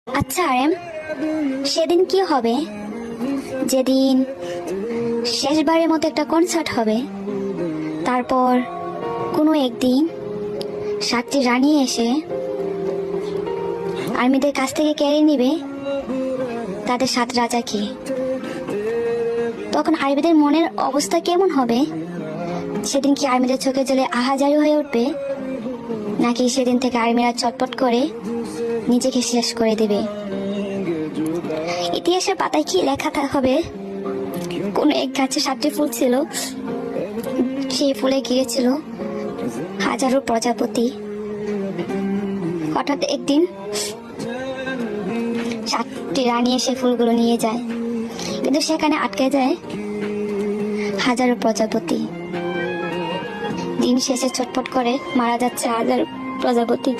আচ্ছা আরেম, সেদিন কি হবে যেদিন শেষবারের মতো একটা কনসার্ট হবে? তারপর কোনো একদিন 7টি রানী এসে আর্মিদের কাছ থেকে কেড়ে নিবে তাদের 7 রাজাকে। তখন আর্মিদের মনের অবস্থা কেমন হবে? সেদিন কি আর্মিদের চোখে জলে আহাজারি হয়ে উঠবে, নাকি সেদিন থেকে আর্মিরা চটপট করে নিজেকে শেষ করে দেবে? ইতিহাসের পাতায় কি লেখা হবে? কোন এক গাছে 7টি ফুল ছিল, সেই ফুলে ঘিরেছিল হাজারো প্রজাপতি। হঠাৎ একদিন 7টি রানী এসে ফুলগুলো নিয়ে যায়, কিন্তু সেখানে আটকে যায় হাজারো প্রজাপতি। দিন শেষে ছটফট করে মারা যাচ্ছে হাজার প্রজাপতি।